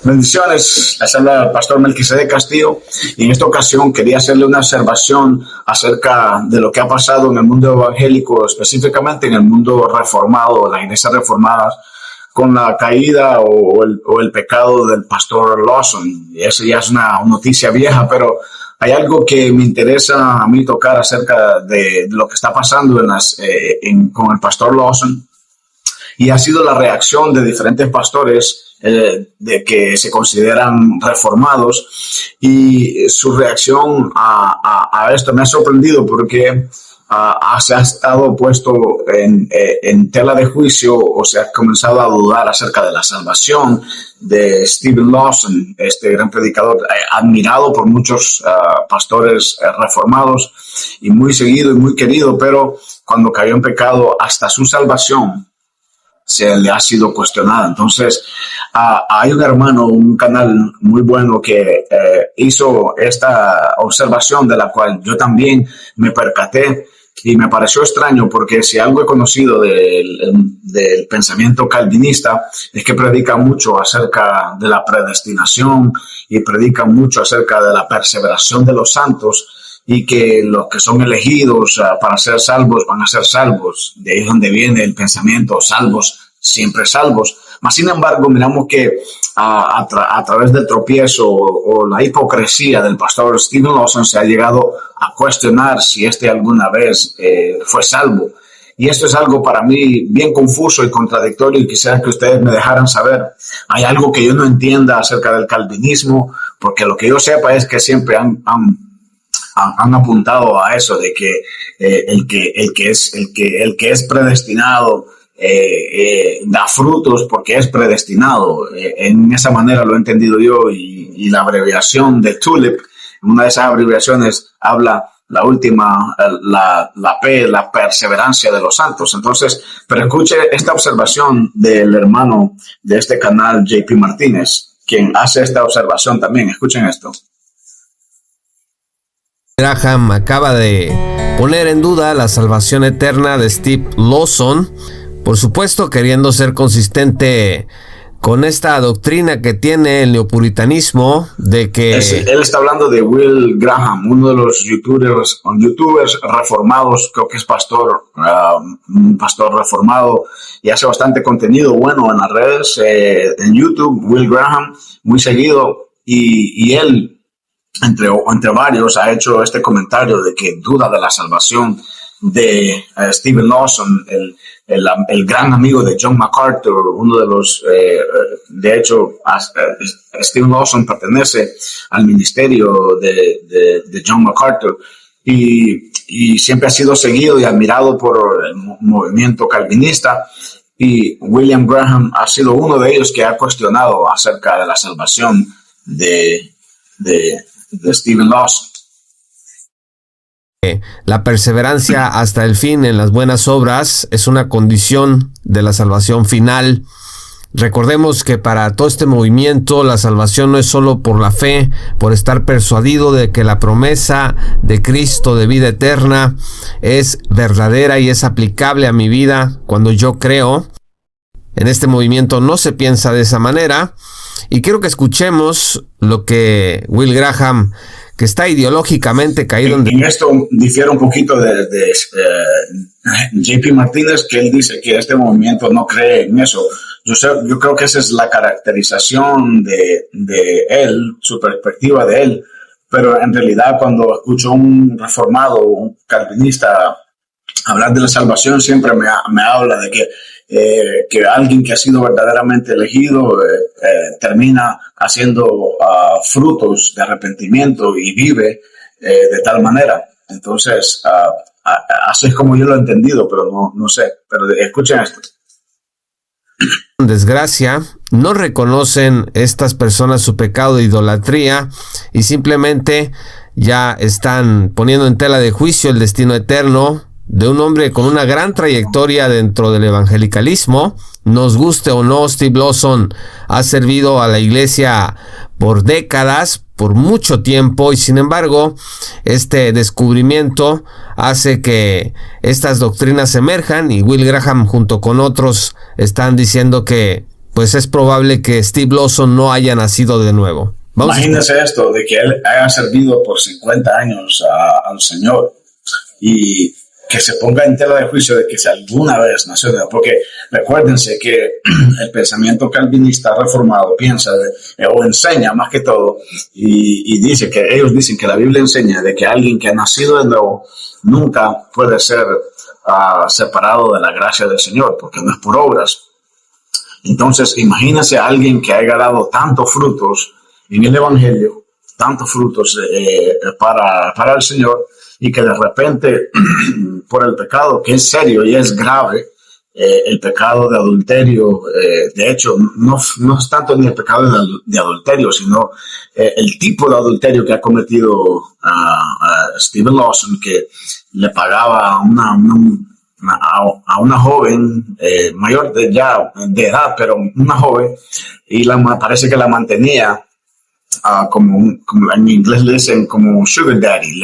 Bendiciones, les habla el pastor Melquisedec Castillo y en esta ocasión quería hacerle una observación acerca de lo que ha pasado en el mundo evangélico, específicamente en el mundo reformado, las iglesias reformadas, con la caída o el pecado del pastor Lawson. Y eso ya es una noticia vieja, pero hay algo que me interesa a mí tocar acerca de lo que está pasando con el pastor Lawson. Y ha sido la reacción de diferentes pastores de que se consideran reformados, y su reacción a esto me ha sorprendido porque se ha estado puesto en tela de juicio, o se ha comenzado a dudar acerca de la salvación de Steven Lawson, este gran predicador admirado por muchos pastores reformados y muy seguido y muy querido, pero cuando cayó en pecado hasta su salvación se le ha sido cuestionada. Entonces, hay un hermano, un canal muy bueno que hizo esta observación, de la cual yo también me percaté y me pareció extraño, porque si algo he conocido del pensamiento calvinista es que predica mucho acerca de la predestinación y predica mucho acerca de la perseveración de los santos, y que los que son elegidos para ser salvos van a ser salvos. De ahí es donde viene el pensamiento, salvos, siempre salvos. Mas, sin embargo, miramos que a través del tropiezo o la hipocresía del pastor Steven Lawson se ha llegado a cuestionar si alguna vez fue salvo. Y esto es algo para mí bien confuso y contradictorio, y quisiera que ustedes me dejaran saber. Hay algo que yo no entienda acerca del calvinismo, porque lo que yo sepa es que siempre han apuntado a eso de que el que es predestinado da frutos porque es predestinado. En esa manera lo he entendido yo, y la abreviación de TULIP, una de esas abreviaciones habla la última, la P, la perseverancia de los santos. Entonces, pero escuche esta observación del hermano de este canal, JP Martínez, quien hace esta observación también. Escuchen esto. Graham acaba de poner en duda la salvación eterna de Steve Lawson, por supuesto queriendo ser consistente con esta doctrina que tiene el neopuritanismo de que... Él está hablando de Will Graham, uno de los youtubers reformados, creo que es un pastor reformado, y hace bastante contenido bueno en las redes, en YouTube. Will Graham, muy seguido, y él, entre varios, ha hecho este comentario de que duda de la salvación de Steven Lawson, el gran amigo de John MacArthur, uno de los, de hecho, Steven Lawson pertenece al ministerio de John MacArthur, y siempre ha sido seguido y admirado por el movimiento calvinista, y William Graham ha sido uno de ellos que ha cuestionado acerca de la salvación de Steven Lawson. La perseverancia hasta el fin en las buenas obras es una condición de la salvación final. Recordemos que para todo este movimiento la salvación no es solo por la fe, por estar persuadido de que la promesa de Cristo de vida eterna es verdadera y es aplicable a mi vida cuando yo creo. En este movimiento no se piensa de esa manera, y quiero que escuchemos lo que Will Graham, que está ideológicamente caído en esto difiere un poquito de JP Martínez, que él dice que este movimiento no cree en eso. Yo creo que esa es la caracterización de él, su perspectiva de él, pero en realidad cuando escucho un reformado, un calvinista hablar de la salvación, siempre me habla de que alguien que ha sido verdaderamente elegido termina haciendo frutos de arrepentimiento y vive de tal manera. Entonces, así es como yo lo he entendido, pero no sé. Pero escuchen esto. Desgracia, no reconocen estas personas su pecado de idolatría y simplemente ya están poniendo en tela de juicio el destino eterno de un hombre con una gran trayectoria dentro del evangelicalismo. Nos guste o no, Steve Lawson ha servido a la iglesia por décadas, por mucho tiempo, y sin embargo, este descubrimiento hace que estas doctrinas emerjan, y Will Graham junto con otros están diciendo que pues es probable que Steve Lawson no haya nacido de nuevo. Imagínese esto, de que él haya servido por 50 años al Señor y que se ponga en tela de juicio de que si alguna vez nació de nuevo, porque recuérdense que el pensamiento calvinista reformado piensa o enseña más que todo y dice que ellos dicen que la Biblia enseña de que alguien que ha nacido de nuevo nunca puede ser separado de la gracia del Señor, porque no es por obras. Entonces imagínese a alguien que haya dado tantos frutos en el Evangelio, tantos frutos para el Señor, y que de repente por el pecado, que es serio y es grave, el pecado de adulterio, de hecho no es tanto ni el pecado de adulterio, sino el tipo de adulterio que ha cometido Stephen Lawson, que le pagaba a una joven mayor de edad, pero una joven, y parece que la mantenía como en inglés le dicen como sugar daddy,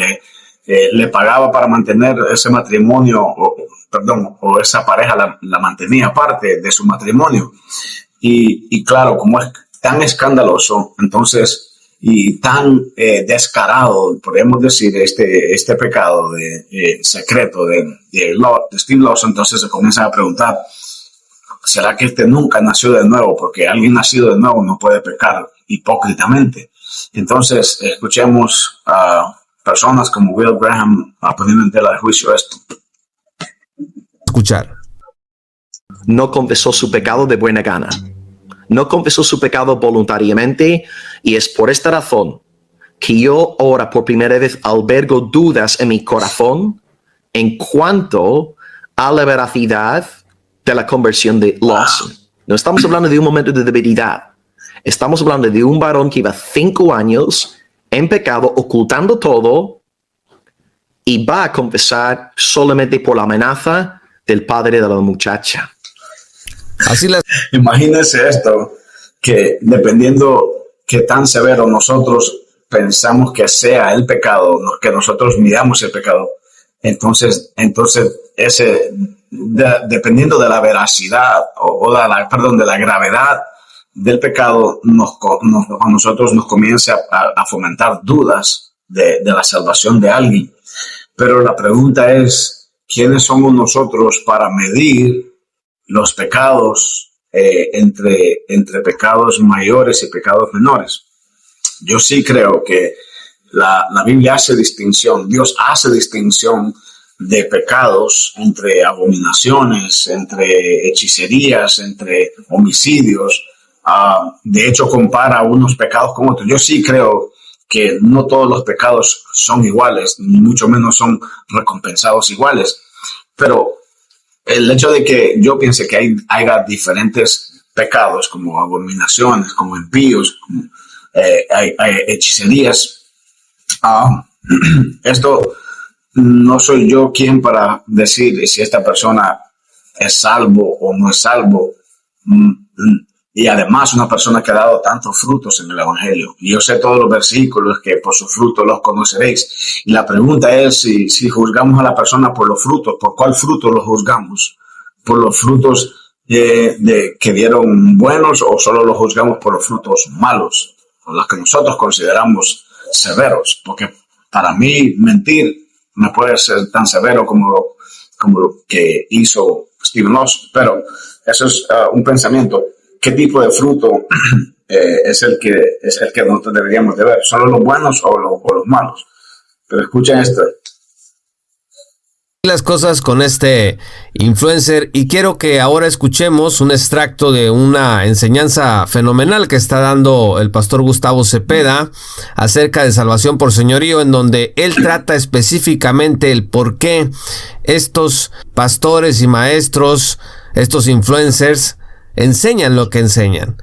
le pagaba para mantener ese matrimonio, o esa pareja la mantenía aparte de su matrimonio. Y claro, como es tan escandaloso, entonces, y tan descarado, podemos decir, este pecado secreto de Steve Lawson, entonces se comienzan a preguntar, ¿será que nunca nació de nuevo? Porque alguien nacido de nuevo no puede pecar hipócritamente. Entonces, escuchemos a personas como Will Graham poniendo en tela de juicio esto. Escuchar. No confesó su pecado de buena gana. No confesó su pecado voluntariamente, y es por esta razón que yo ahora por primera vez albergo dudas en mi corazón en cuanto a la veracidad de la conversión de Lawson. No estamos hablando de un momento de debilidad. Estamos hablando de un varón que iba 5 años en pecado, ocultando todo, y va a confesar solamente por la amenaza del padre de la muchacha. Imagínense esto, que dependiendo qué tan severo nosotros pensamos que sea el pecado, que nosotros miramos el pecado, entonces dependiendo de la veracidad de la gravedad del pecado, a nosotros nos comienza a fomentar dudas de la salvación de alguien. Pero la pregunta es, ¿quiénes somos nosotros para medir los pecados entre pecados mayores y pecados menores? Yo sí creo que la Biblia hace distinción, Dios hace distinción de pecados entre abominaciones, entre hechicerías, entre homicidios. De hecho, compara unos pecados con otros. Yo sí creo que no todos los pecados son iguales, ni mucho menos son recompensados iguales. Pero el hecho de que yo piense que haya diferentes pecados, como abominaciones, como impíos, como hay hechicerías, esto no soy yo quien para decir si esta persona es salvo o no es salvo. Y además una persona que ha dado tantos frutos en el Evangelio. Y yo sé todos los versículos que por sus frutos los conoceréis. Y la pregunta es si juzgamos a la persona por los frutos, ¿por cuál fruto los juzgamos? ¿Por los frutos que dieron buenos, o solo los juzgamos por los frutos malos, o los que nosotros consideramos severos? Porque para mí mentir no puede ser tan severo como lo que hizo Stephen Lawson. Pero eso es un pensamiento. ¿Qué tipo de fruto es el que nosotros deberíamos de ver? ¿Solo los buenos o los malos? Pero escuchen esto. Las cosas con este influencer, y quiero que ahora escuchemos un extracto de una enseñanza fenomenal que está dando el pastor Gustavo Cepeda acerca de salvación por señorío, en donde él trata específicamente el por qué estos pastores y maestros, estos influencers, enseñan lo que enseñan.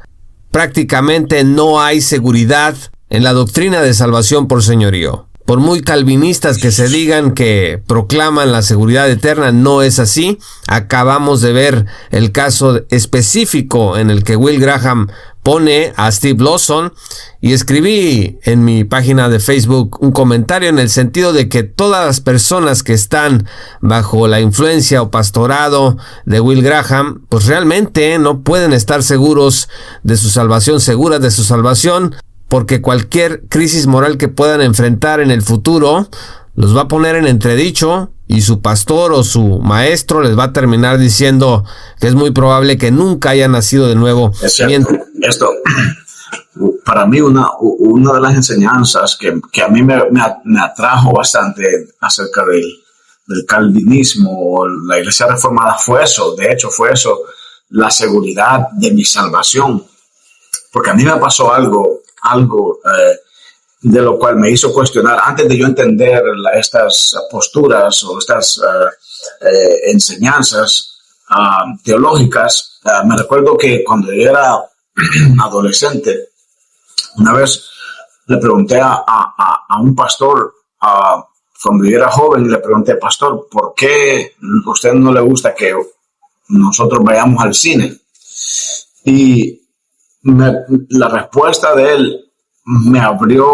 Prácticamente no hay seguridad en la doctrina de salvación por señorío. Por muy calvinistas que se digan que proclaman la seguridad eterna, no es así. Acabamos de ver el caso específico en el que Will Graham pone a Steve Lawson, y escribí en mi página de Facebook un comentario en el sentido de que todas las personas que están bajo la influencia o pastorado de Will Graham, pues realmente no pueden estar seguros de su salvación, seguras de su salvación, porque cualquier crisis moral que puedan enfrentar en el futuro los va a poner en entredicho, y su pastor o su maestro les va a terminar diciendo que es muy probable que nunca haya nacido de nuevo. Es cierto. Esto, para mí, una de las enseñanzas que a mí me atrajo bastante acerca del calvinismo o la Iglesia Reformada fue eso. De hecho, fue eso, la seguridad de mi salvación. Porque a mí me pasó algo de lo cual me hizo cuestionar, antes de yo entender estas posturas o estas enseñanzas teológicas. Me recuerdo que cuando yo era adolescente, una vez le pregunté a un pastor, cuando yo era joven, le pregunté: pastor, ¿por qué a usted no le gusta que nosotros vayamos al cine? Y la respuesta de él me abrió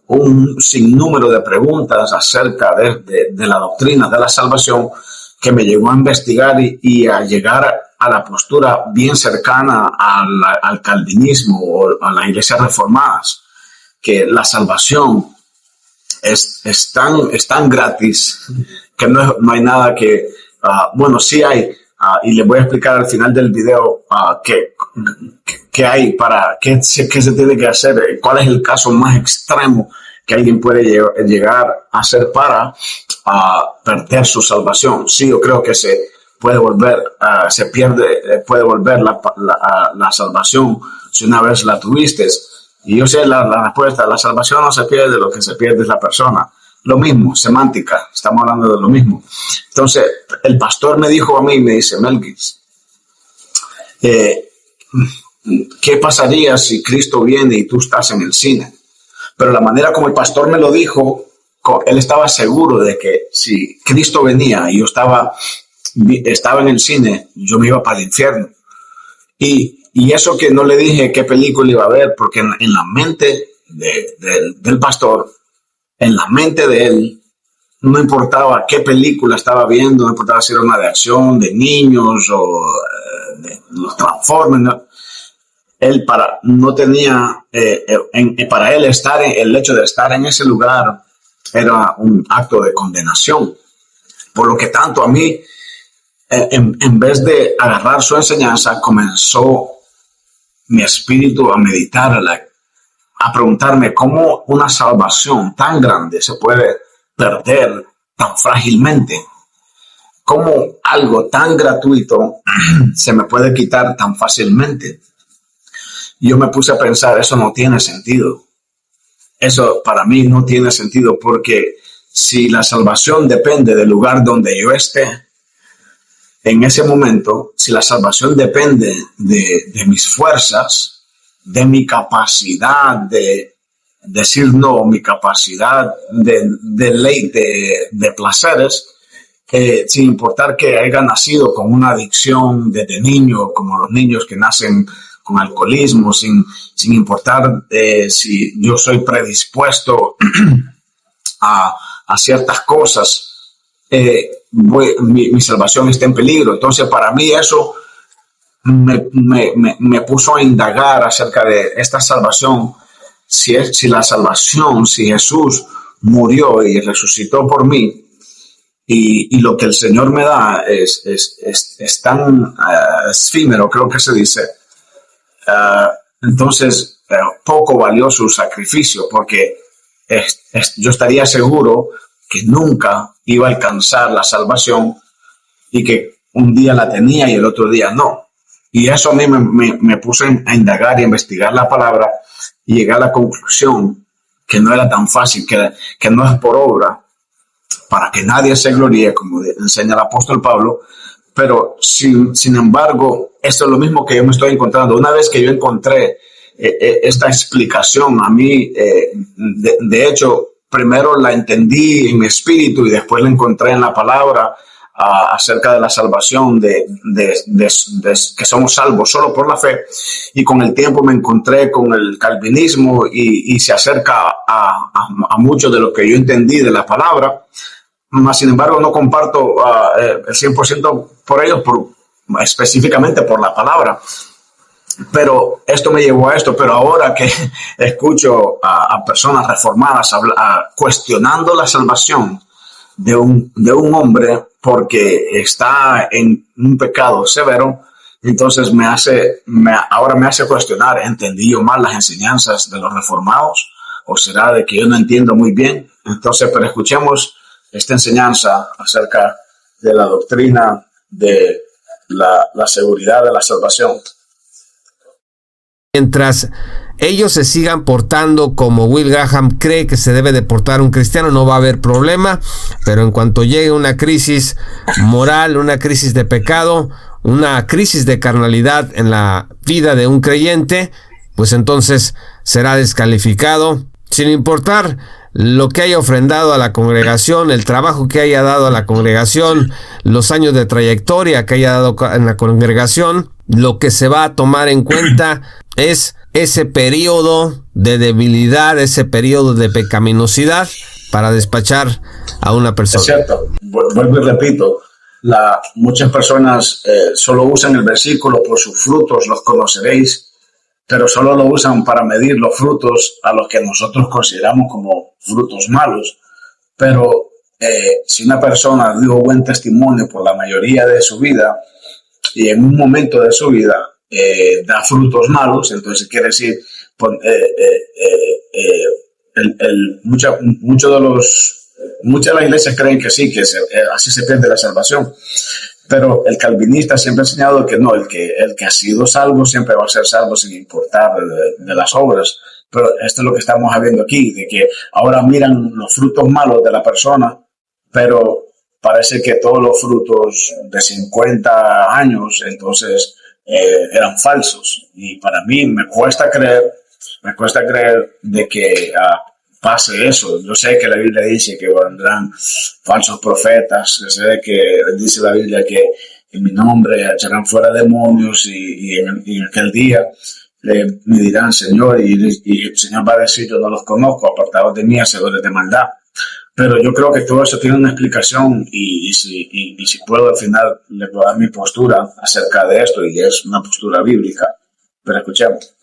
un sinnúmero de preguntas acerca de la doctrina de la salvación, que me llevó a investigar y a llegar a la postura bien cercana al calvinismo o a las iglesias reformadas, que la salvación es tan gratis que no hay nada que, bueno, sí hay, y les voy a explicar al final del video qué hay qué se tiene que hacer, cuál es el caso más extremo que alguien puede llegar a hacer para perder su salvación. Sí, yo creo que se puede volver, puede volver la salvación si una vez la tuviste. Y yo sé la respuesta: la salvación no se pierde, lo que se pierde es la persona. Lo mismo, semántica, estamos hablando de lo mismo. Entonces, el pastor me dijo a mí, me dice: Melquis, ¿qué pasaría si Cristo viene y tú estás en el cine? Pero la manera como el pastor me lo dijo, él estaba seguro de que si Cristo venía y yo estaba en el cine, yo me iba para el infierno. Y eso que no le dije qué película iba a ver, porque en la mente del pastor, en la mente de él, no importaba qué película estaba viendo, no importaba si era una de acción, de niños o de los Transformers, ¿no? Él para él el hecho de estar en ese lugar era un acto de condenación. Por lo que tanto a mí, en vez de agarrar su enseñanza, comenzó mi espíritu a meditarla, a preguntarme cómo una salvación tan grande se puede perder tan frágilmente, cómo algo tan gratuito se me puede quitar tan fácilmente. Yo me puse a pensar, eso no tiene sentido. Eso para mí no tiene sentido, porque si la salvación depende del lugar donde yo esté, en ese momento, si la salvación depende de mis fuerzas, de mi capacidad de decir no, mi capacidad de ley, de placeres, sin importar que haya nacido con una adicción desde niño, como los niños que nacen con alcoholismo, sin importar si yo soy predispuesto a ciertas cosas, mi salvación está en peligro. Entonces, para mí eso me puso a indagar acerca de esta salvación, si la salvación, si Jesús murió y resucitó por mí, y lo que el Señor me da es tan efímero, creo que se dice. Entonces, poco valió su sacrificio, porque yo estaría seguro que nunca iba a alcanzar la salvación, y que un día la tenía y el otro día no. Y eso a mí me puso a indagar y a investigar la palabra, y llegar a la conclusión que no era tan fácil, que no es por obra, para que nadie se gloríe, como enseña el apóstol Pablo. Pero sin embargo, esto es lo mismo que yo me estoy encontrando. Una vez que yo encontré esta explicación, a mí, de hecho, primero la entendí en mi espíritu y después la encontré en la palabra. acerca de la salvación, de que somos salvos solo por la fe, y con el tiempo me encontré con el calvinismo y se acerca a mucho de lo que yo entendí de la palabra, mas sin embargo no comparto el 100% por ellos, específicamente por la palabra. Pero esto me llevó a esto. Pero ahora que escucho a personas reformadas cuestionando la salvación de un hombre porque está en un pecado severo, entonces ahora me hace cuestionar: ¿entendí yo mal las enseñanzas de los reformados? ¿O será de que yo no entiendo muy bien? Entonces, pero escuchemos esta enseñanza acerca de la doctrina de la seguridad de la salvación. Mientras ellos se sigan portando como Will Graham cree que se debe de portar un cristiano, no va a haber problema, pero en cuanto llegue una crisis moral, una crisis de pecado, una crisis de carnalidad en la vida de un creyente, pues entonces será descalificado, sin importar lo que haya ofrendado a la congregación, el trabajo que haya dado a la congregación, los años de trayectoria que haya dado en la congregación. Lo que se va a tomar en cuenta es ese periodo de debilidad, ese periodo de pecaminosidad para despachar a una persona. Es cierto, vuelvo y repito, muchas personas solo usan el versículo: por sus frutos los conoceréis, pero solo lo usan para medir los frutos a los que nosotros consideramos como frutos malos. Pero si una persona dio buen testimonio por la mayoría de su vida y en un momento de su vida da frutos malos, entonces quiere decir, muchas de las iglesias creen que sí, que así se pierde la salvación. Pero el calvinista siempre ha enseñado que no, el que ha sido salvo siempre va a ser salvo sin importar de las obras. Pero esto es lo que estamos viendo aquí, de que ahora miran los frutos malos de la persona, pero parece que todos los frutos de 50 años entonces eran falsos. Y para mí me cuesta creer de que pase eso. Yo sé que la Biblia dice que vendrán falsos profetas, yo sé que dice la Biblia que en mi nombre echarán fuera demonios y en aquel día me dirán Señor, y el Señor va a decir: yo no los conozco, apartados de mí, hacedores de maldad. Pero yo creo que todo eso tiene una explicación y si puedo al final le puedo dar mi postura acerca de esto, y es una postura bíblica. Pero escuchemos.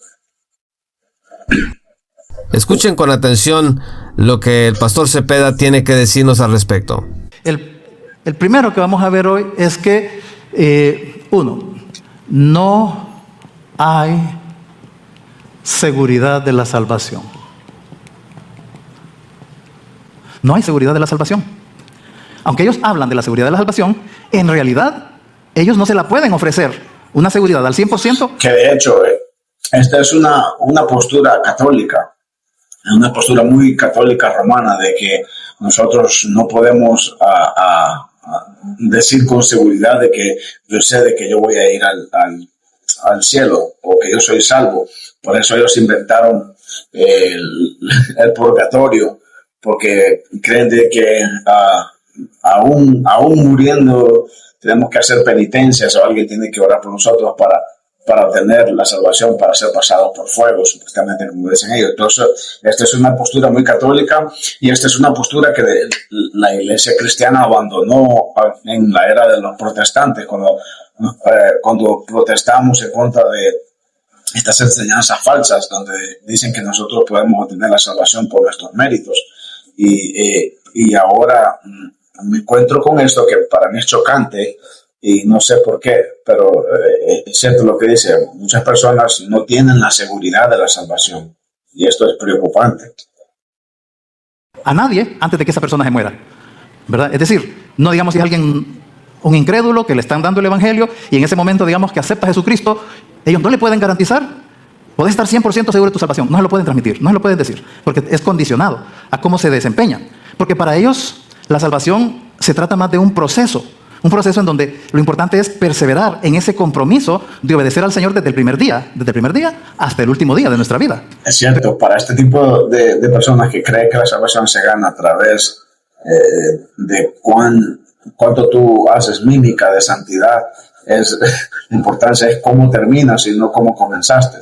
Escuchen con atención lo que el pastor Cepeda tiene que decirnos al respecto. El primero que vamos a ver hoy es que, no hay seguridad de la salvación. No hay seguridad de la salvación. Aunque ellos hablan de la seguridad de la salvación, en realidad ellos no se la pueden ofrecer una seguridad al 100%. Que de hecho, esta es una postura católica, una postura muy católica romana, de que nosotros no podemos decir con seguridad de que yo sé de que yo voy a ir al cielo o que yo soy salvo. Por eso ellos inventaron el purgatorio, porque creen de que aún muriendo tenemos que hacer penitencias, o alguien tiene que orar por nosotros para obtener la salvación, para ser pasados por fuego, supuestamente, como dicen ellos. Entonces, esta es una postura muy católica, y esta es una postura que la iglesia cristiana abandonó en la era de los protestantes, cuando protestamos en contra de estas enseñanzas falsas, donde dicen que nosotros podemos obtener la salvación por nuestros méritos. Y ahora me encuentro con esto que para mí es chocante, y no sé por qué, pero es cierto lo que dice: muchas personas no tienen la seguridad de la salvación, y esto es preocupante. A nadie antes de que esa persona se muera, ¿verdad? Es decir, no digamos si es alguien, un incrédulo, que le están dando el evangelio, y en ese momento digamos que acepta a Jesucristo, ellos no le pueden garantizar: podés estar 100% seguro de tu salvación. No se lo pueden transmitir, no se lo pueden decir, porque es condicionado a cómo se desempeña. Porque para ellos la salvación se trata más de un proceso en donde lo importante es perseverar en ese compromiso de obedecer al Señor desde el primer día hasta el último día de nuestra vida. Es cierto, para este tipo de personas que creen que la salvación se gana a través de cuán cuánto tú haces mímica de santidad. La importancia es cómo terminas y no cómo comenzaste.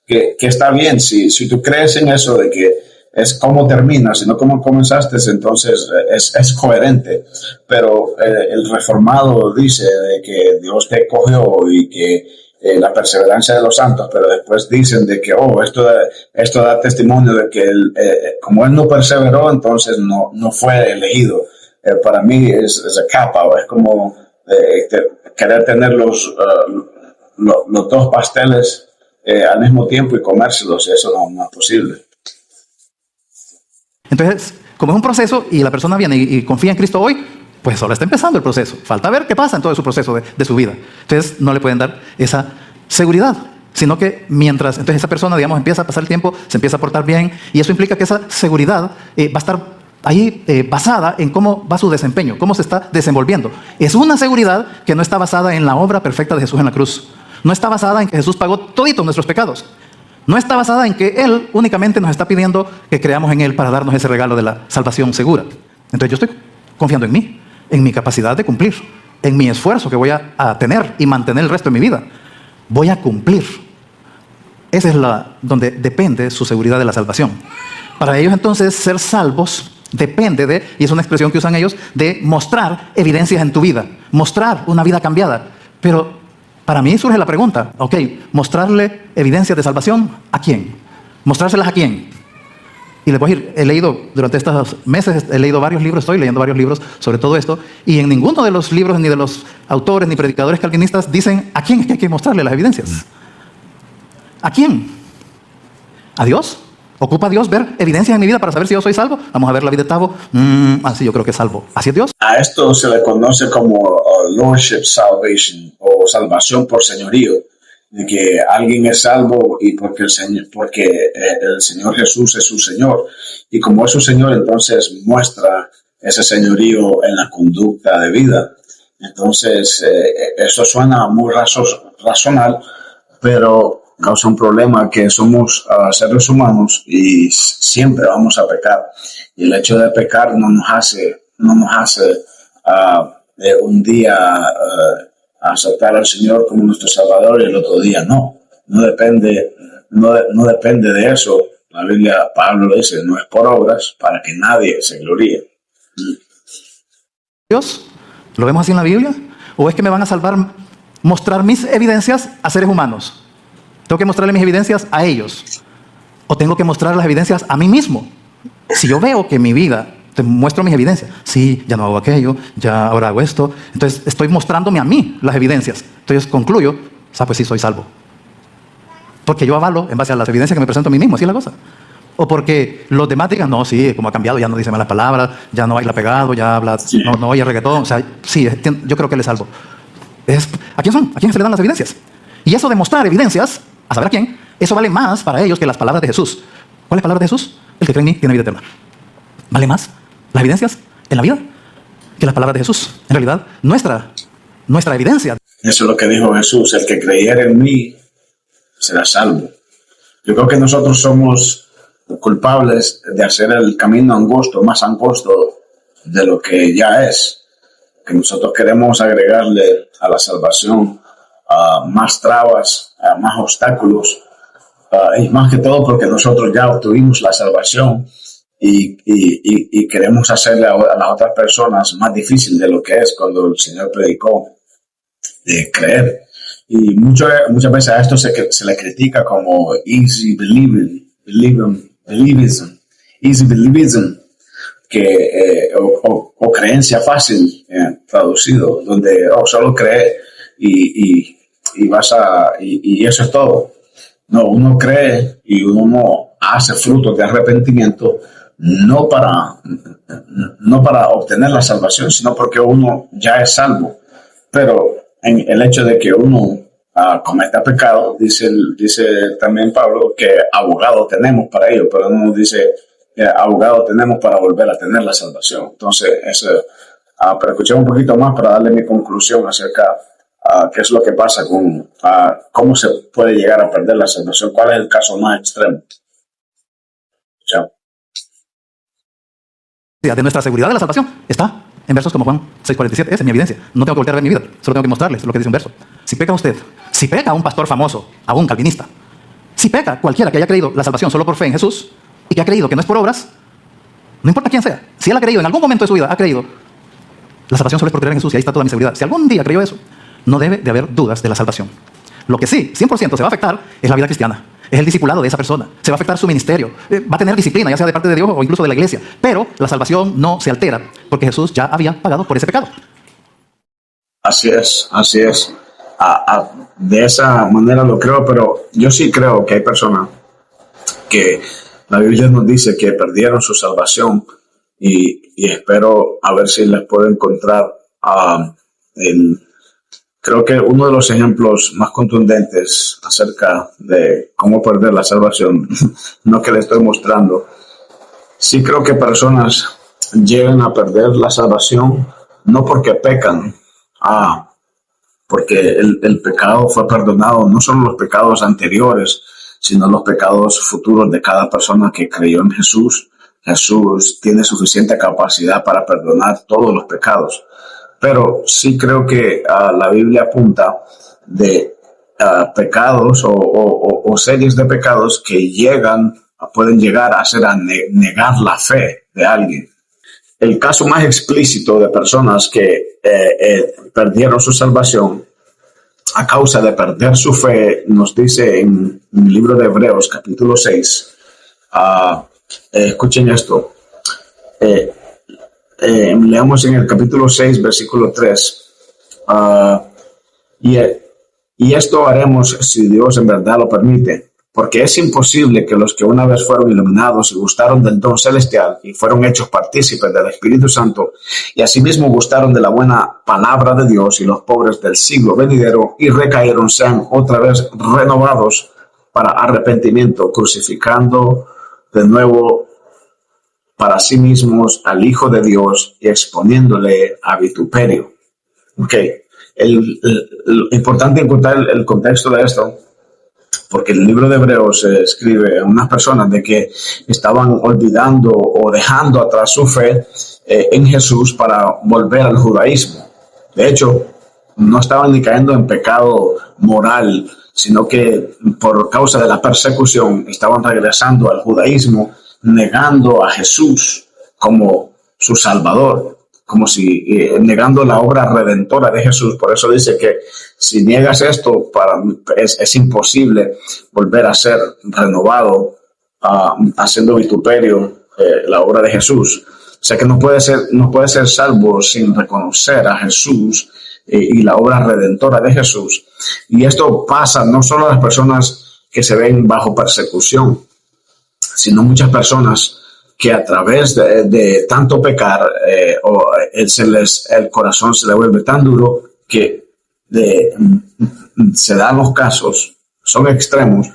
Que está bien, si tú crees en eso de que es cómo terminas y no cómo comenzaste, entonces es coherente. Pero el reformado dice de que Dios te cogió y que la perseverancia de los santos, pero después dicen de que esto da testimonio de que como él no perseveró, entonces no fue elegido. Para mí es a cop-out, es como querer tener los dos pasteles al mismo tiempo y comérselos. Eso no es posible. Entonces, como es un proceso y la persona viene y confía en Cristo hoy, pues solo está empezando el proceso. Falta ver qué pasa en todo su proceso de su vida. Entonces, no le pueden dar esa seguridad, sino que mientras entonces esa persona, digamos, empieza a pasar el tiempo, se empieza a portar bien, y eso implica que esa seguridad va a estar ahí basada en cómo va su desempeño, cómo se está desenvolviendo. Es una seguridad que no está basada en la obra perfecta de Jesús en la cruz. No está basada en que Jesús pagó toditos nuestros pecados. No está basada en que Él únicamente nos está pidiendo que creamos en Él para darnos ese regalo de la salvación segura. Entonces yo estoy confiando en mí, en mi capacidad de cumplir, en mi esfuerzo que voy a tener y mantener el resto de mi vida. Voy a cumplir. Esa es donde depende su seguridad de la salvación. Para ellos entonces ser salvos depende de, y es una expresión que usan ellos, de mostrar evidencias en tu vida, mostrar una vida cambiada. Pero para mí surge la pregunta, ok, mostrarle evidencias de salvación, ¿a quién? ¿Mostrárselas a quién? Y les voy a decir, he leído durante estos meses, estoy leyendo varios libros sobre todo esto, y en ninguno de los libros, ni de los autores, ni predicadores calvinistas, dicen a quién es que hay que mostrarle las evidencias. ¿A quién? ¿A Dios? ¿Ocupa Dios ver evidencias en mi vida para saber si yo soy salvo? Vamos a ver la vida de Tavo. Así yo creo que es salvo. ¿Así es Dios? A esto se le conoce como Lordship Salvation o salvación por señorío, de que alguien es salvo y porque el Señor Jesús es su Señor, y como es su Señor, entonces muestra ese señorío en la conducta de vida. Entonces eso suena muy racional, pero causa un problema que somos seres humanos y siempre vamos a pecar, y el hecho de pecar no nos hace un día aceptar al Señor como nuestro Salvador y el otro día no depende de eso. La Biblia, Pablo lo dice, no es por obras para que nadie se gloríe. ¿Dios? ¿Lo vemos así en la Biblia? ¿O es que me van a salvar mostrar mis evidencias a seres humanos? ¿Tengo que mostrarle mis evidencias a ellos? ¿O tengo que mostrar las evidencias a mí mismo? Si yo veo que en mi vida te muestro mis evidencias, sí, ya no hago aquello, ya ahora hago esto, entonces estoy mostrándome a mí las evidencias. Entonces concluyo, pues sí, soy salvo. Porque yo avalo en base a las evidencias que me presento a mí mismo, así es la cosa. O porque los demás digan, no, sí, como ha cambiado, ya no dice malas palabras, ya no baila pegado, ya habla, no oye reggaetón, o sea, sí, yo creo que él es salvo. ¿A quién son? ¿A quién se le dan las evidencias? Y eso de mostrar evidencias, a saber a quién, eso vale más para ellos que las palabras de Jesús. ¿Cuáles palabras de Jesús? El que cree en mí tiene vida eterna. ¿Vale más las evidencias en la vida que las palabras de Jesús? En realidad, nuestra evidencia. Eso es lo que dijo Jesús, el que creyera en mí será salvo. Yo creo que nosotros somos culpables de hacer el camino más angosto de lo que ya es. Que nosotros queremos agregarle a la salvación más trabas, más obstáculos, y más que todo porque nosotros ya obtuvimos la salvación y queremos hacerle a las otras personas más difícil de lo que es cuando el Señor predicó de creer. Y muchas veces a esto se le critica como easy believism, que o creencia fácil, traducido, donde solo cree y eso es todo. No, uno cree y uno hace frutos de arrepentimiento no para obtener la salvación, sino porque uno ya es salvo. Pero en el hecho de que uno cometa pecado, dice también Pablo que abogado tenemos para ello, pero no dice abogado tenemos para volver a tener la salvación. Entonces, pero escuchemos un poquito más para darle mi conclusión acerca qué es lo que pasa con cómo se puede llegar a perder la salvación, cuál es el caso más extremo. Chao. De nuestra seguridad de la salvación está En versos como Juan 6:47, esa es mi evidencia. No tengo que voltear a ver mi vida, solo tengo que mostrarles lo que dice un verso. Si peca usted, si peca un pastor famoso, a un calvinista, si peca cualquiera que haya creído la salvación solo por fe en Jesús y que ha creído que no es por obras, no importa quién sea, si él ha creído en algún momento de su vida, ha creído, la salvación solo es por creer en Jesús y ahí está toda mi seguridad. Si algún día creyó eso, no debe de haber dudas de la salvación. Lo que sí, 100% se va a afectar es la vida cristiana. Es el discipulado de esa persona. Se va a afectar su ministerio. Va a tener disciplina, ya sea de parte de Dios o incluso de la iglesia. Pero la salvación no se altera porque Jesús ya había pagado por ese pecado. Así es, así es. De esa manera lo creo, pero yo sí creo que hay personas que la Biblia nos dice que perdieron su salvación y espero a ver si les puedo encontrar creo que uno de los ejemplos más contundentes acerca de cómo perder la salvación, no que le estoy mostrando. Sí creo que personas llegan a perder la salvación no porque pecan, porque el pecado fue perdonado, no solo los pecados anteriores, sino los pecados futuros de cada persona que creyó en Jesús. Jesús tiene suficiente capacidad para perdonar todos los pecados. Pero sí creo que la Biblia apunta de pecados o series de pecados que pueden llegar a hacer negar la fe de alguien. El caso más explícito de personas que perdieron su salvación a causa de perder su fe nos dice en el libro de Hebreos capítulo 6. Escuchen esto. Leamos en el capítulo 6, versículo 3. Y esto haremos si Dios en verdad lo permite, porque es imposible que los que una vez fueron iluminados y gustaron del don celestial y fueron hechos partícipes del Espíritu Santo y asimismo gustaron de la buena palabra de Dios y los pobres del siglo venidero y recayeron sean otra vez renovados para arrepentimiento, crucificando de nuevo para sí mismos al Hijo de Dios y exponiéndole a vituperio. Lo importante encontrar el contexto de esto, porque el libro de Hebreos escribe a unas personas de que estaban olvidando o dejando atrás su fe en Jesús para volver al judaísmo. De hecho, no estaban ni cayendo en pecado moral, sino que por causa de la persecución estaban regresando al judaísmo, negando a Jesús como su Salvador, como si negando la obra redentora de Jesús. Por eso dice que si niegas esto, es imposible volver a ser renovado, haciendo vituperio la obra de Jesús. O sea que no puede ser salvo sin reconocer a Jesús y la obra redentora de Jesús. Y esto pasa no solo a las personas que se ven bajo persecución, sino muchas personas que a través de tanto pecar, el corazón se le vuelve tan duro que se dan los casos, son extremos,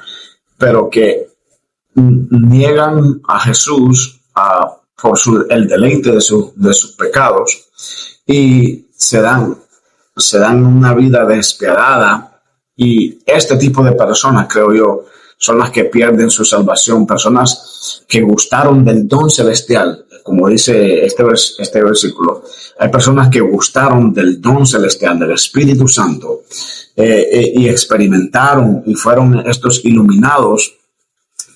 pero que niegan a Jesús por el deleite de sus pecados y se dan una vida despiadada. Y este tipo de personas, creo yo, son las que pierden su salvación, personas que gustaron del don celestial, como dice este versículo. Hay personas que gustaron del don celestial, del Espíritu Santo, y experimentaron y fueron estos iluminados,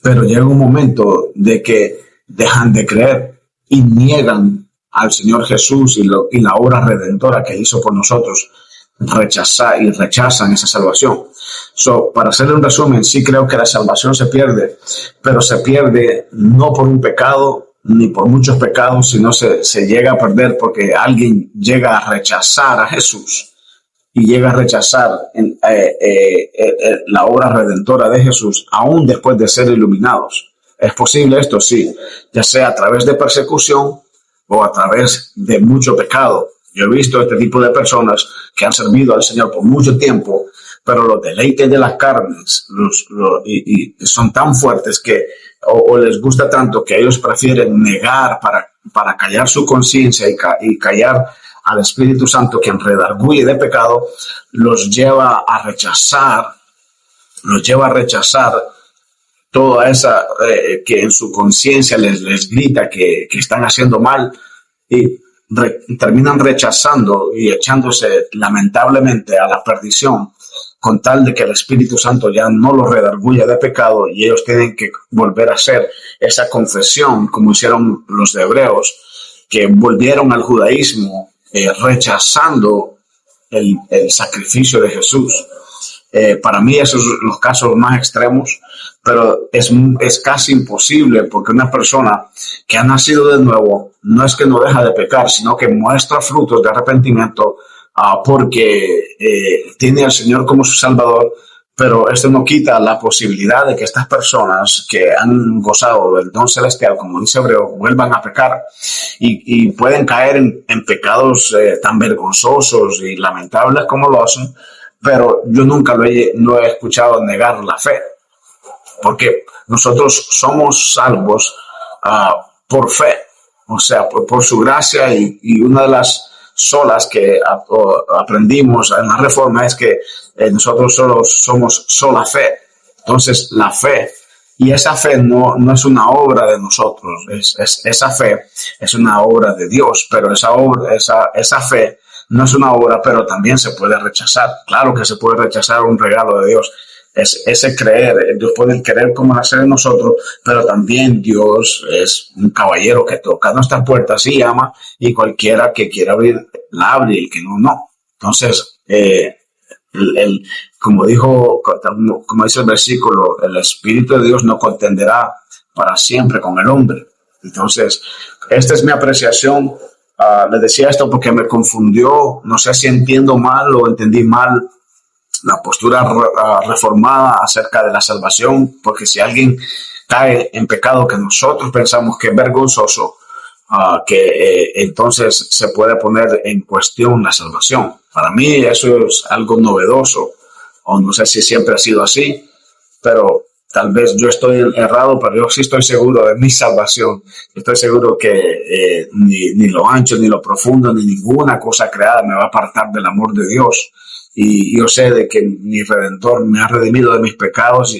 pero llega un momento de que dejan de creer y niegan al Señor Jesús y la obra redentora que hizo por nosotros, rechazan esa salvación. Para hacerle un resumen, sí creo que la salvación se pierde, pero se pierde no por un pecado ni por muchos pecados, sino se llega a perder porque alguien llega a rechazar a Jesús y llega a rechazar la obra redentora de Jesús aún después de ser iluminados. ¿Es posible esto? Sí, ya sea a través de persecución o a través de mucho pecado. Yo he visto este tipo de personas que han servido al Señor por mucho tiempo, pero los deleites de las carnes y son tan fuertes que o les gusta tanto que ellos prefieren negar para callar su conciencia y callar al Espíritu Santo, que en redarguye de pecado, los lleva a rechazar toda esa que en su conciencia les grita que están haciendo mal. Y terminan rechazando y echándose lamentablemente a la perdición, con tal de que el Espíritu Santo ya no los redarguya de pecado y ellos tienen que volver a hacer esa confesión como hicieron los de Hebreos, que volvieron al judaísmo rechazando el sacrificio de Jesús. Para mí esos son los casos más extremos, pero es casi imposible, porque una persona que ha nacido de nuevo no es que no deja de pecar, sino que muestra frutos de arrepentimiento porque tiene al Señor como su Salvador. Pero esto no quita la posibilidad de que estas personas que han gozado del don celestial, como dice Hebreo, vuelvan a pecar y pueden caer en pecados tan vergonzosos y lamentables como lo hacen. Pero yo nunca lo he escuchado negar la fe, porque nosotros somos salvos por fe, o sea, por su gracia, y una de las solas que aprendimos en la Reforma es que nosotros solo somos sola fe. Entonces la fe, y esa fe no es una obra de nosotros, esa fe es una obra de Dios, pero esa fe no es una obra, pero también se puede rechazar. Claro que se puede rechazar un regalo de Dios. Es ese creer. Dios puede querer como nacer en nosotros, pero también Dios es un caballero que toca nuestras puertas y llama, y cualquiera que quiera abrir, la abre, y el que no. Entonces, como dice el versículo, el Espíritu de Dios no contenderá para siempre con el hombre. Entonces, esta es mi apreciación. Les decía esto porque me confundió, no sé si entiendo mal o entendí mal la postura reformada acerca de la salvación, porque si alguien cae en pecado que nosotros pensamos que es vergonzoso, entonces se puede poner en cuestión la salvación. Para mí eso es algo novedoso, o no sé si siempre ha sido así, pero tal vez yo estoy errado, pero yo sí estoy seguro de mi salvación. Estoy seguro que ni lo ancho, ni lo profundo, ni ninguna cosa creada me va a apartar del amor de Dios. Y yo sé de que mi Redentor me ha redimido de mis pecados,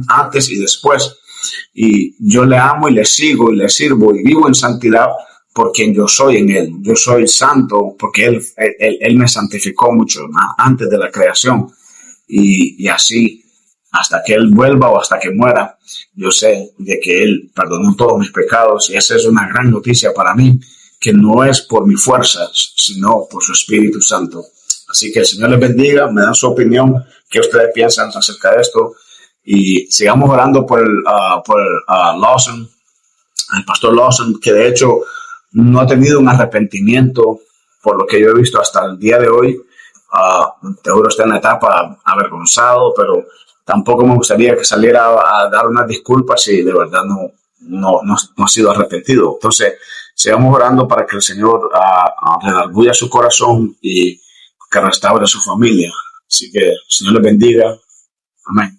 antes y después. Y yo le amo y le sigo y le sirvo y vivo en santidad por quien yo soy en Él. Yo soy santo porque Él me santificó mucho antes de la creación. Y así, hasta que Él vuelva o hasta que muera, yo sé de que Él perdonó todos mis pecados, y esa es una gran noticia para mí, que no es por mis fuerzas, sino por su Espíritu Santo. Así que el Señor les bendiga, me dan su opinión, qué ustedes piensan acerca de esto, y sigamos orando por Lawson, el pastor Lawson, que de hecho no ha tenido un arrepentimiento por lo que yo he visto hasta el día de hoy. Seguro está en la etapa avergonzado, pero tampoco me gustaría que saliera a dar unas disculpas si de verdad no ha sido arrepentido. Entonces, sigamos orando para que el Señor redarguya su corazón y que restaure su familia. Así que el Señor les bendiga. Amén.